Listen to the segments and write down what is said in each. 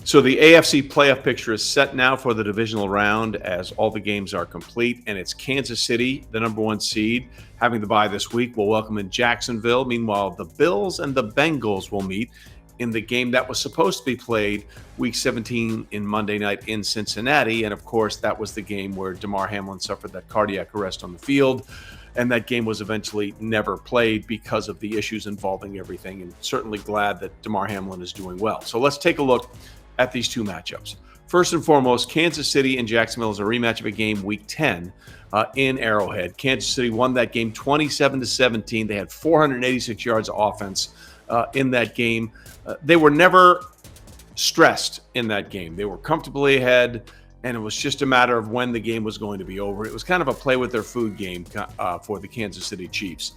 So the AFC playoff picture is set now for the divisional round as all the games are complete, and it's Kansas City, the number one seed, having the bye this week. We'll welcome in Jacksonville. Meanwhile, the Bills and the Bengals will meet in the game that was supposed to be played week 17 in Monday night in Cincinnati. And of course, that was the game where Damar Hamlin suffered that cardiac arrest on the field. And that game was eventually never played because of the issues involving everything. And certainly glad that Damar Hamlin is doing well. So let's take a look at these two matchups. First and foremost, Kansas City and Jacksonville is a rematch of a game week 10 in Arrowhead. Kansas City won that game 27-17. They had 486 yards of offense in that game. They were never stressed in that game. They were comfortably ahead, and it was just a matter of when the game was going to be over. It was kind of a play with their food game for the Kansas City Chiefs.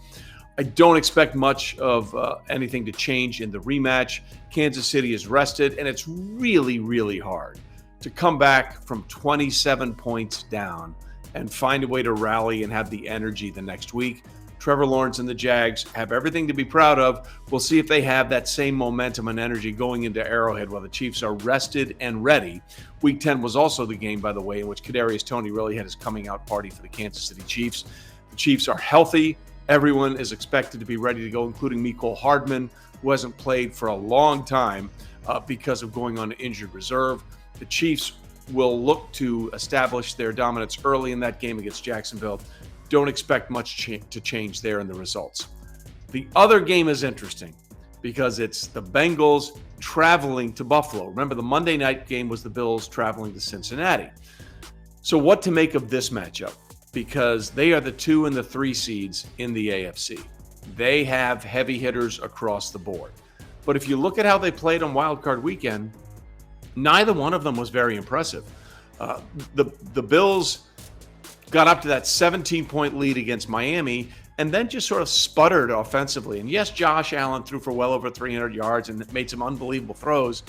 I don't expect much of anything to change in the rematch. Kansas City is rested, and it's really, really hard to come back from 27 points down and find a way to rally and have the energy the next week. Trevor Lawrence and the Jags have everything to be proud of. We'll see if they have that same momentum and energy going into Arrowhead while the Chiefs are rested and ready. Week 10 was also the game, by the way, in which Kadarius Toney really had his coming out party for the Kansas City Chiefs. The Chiefs are healthy. Everyone is expected to be ready to go, including Mecole Hardman, who hasn't played for a long time because of going on injured reserve. The Chiefs will look to establish their dominance early in that game against Jacksonville. Don't expect much to change there in the results. The other game is interesting because it's the Bengals traveling to Buffalo. Remember, the Monday night game was the Bills traveling to Cincinnati. So what to make of this matchup? Because they are the 2 and the 3 seeds in the AFC. They have heavy hitters across the board. But if you look at how they played on Wild Card Weekend, neither one of them was very impressive. The Bills got up to that 17-point lead against Miami and then just sort of sputtered offensively. And yes, Josh Allen threw for well over 300 yards and made some unbelievable throws,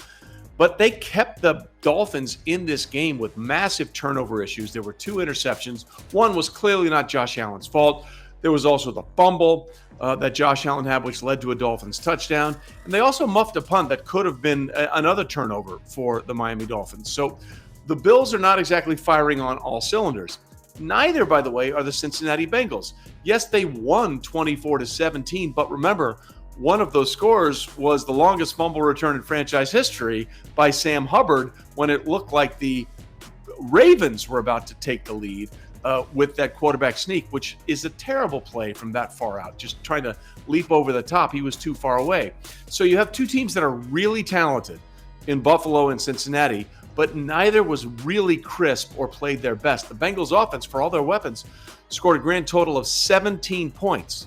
but they kept the Dolphins in this game with massive turnover issues. There were 2 interceptions. One was clearly not Josh Allen's fault. There was also the fumble that Josh Allen had, which led to a Dolphins touchdown. And they also muffed a punt that could have been another turnover for the Miami Dolphins. So the Bills are not exactly firing on all cylinders. Neither, by the way, are the Cincinnati Bengals. Yes, they won 24-17, but remember, one of those scores was the longest fumble return in franchise history by Sam Hubbard when it looked like the Ravens were about to take the lead with that quarterback sneak, which is a terrible play from that far out, just trying to leap over the top. He was too far away. So you have 2 teams that are really talented in Buffalo and Cincinnati, but neither was really crisp or played their best. The Bengals offense, for all their weapons, scored a grand total of 17 points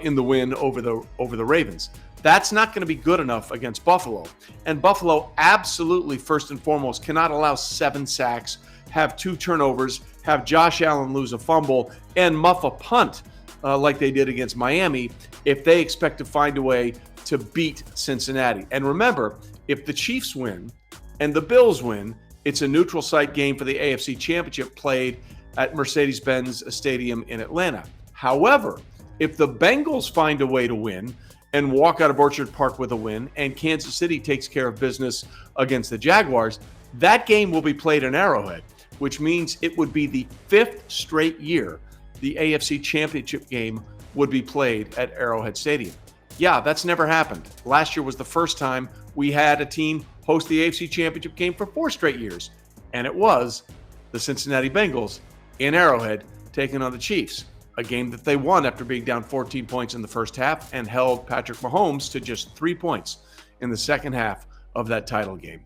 in the win over the Ravens. That's not going to be good enough against Buffalo. And Buffalo absolutely, first and foremost, cannot allow 7 sacks, have 2 turnovers, have Josh Allen lose a fumble, and muff a punt like they did against Miami if they expect to find a way to beat Cincinnati. And remember, if the Chiefs win and the Bills win, it's a neutral site game for the AFC Championship played at Mercedes-Benz Stadium in Atlanta. However, if the Bengals find a way to win and walk out of Orchard Park with a win, and Kansas City takes care of business against the Jaguars, that game will be played in Arrowhead, which means it would be the 5th straight year the AFC Championship game would be played at Arrowhead Stadium. Yeah, that's never happened. Last year was the first time we had a team host the AFC Championship game for 4 straight years, and it was the Cincinnati Bengals in Arrowhead taking on the Chiefs, a game that they won after being down 14 points in the first half and held Patrick Mahomes to just 3 points in the second half of that title game.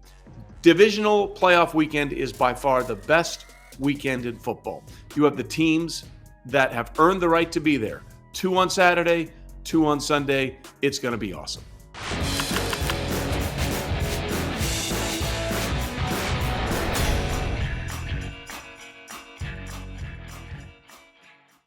Divisional playoff weekend is by far the best weekend in football. You have the teams that have earned the right to be there. 2 on Saturday, 2 on Sunday. It's going to be awesome.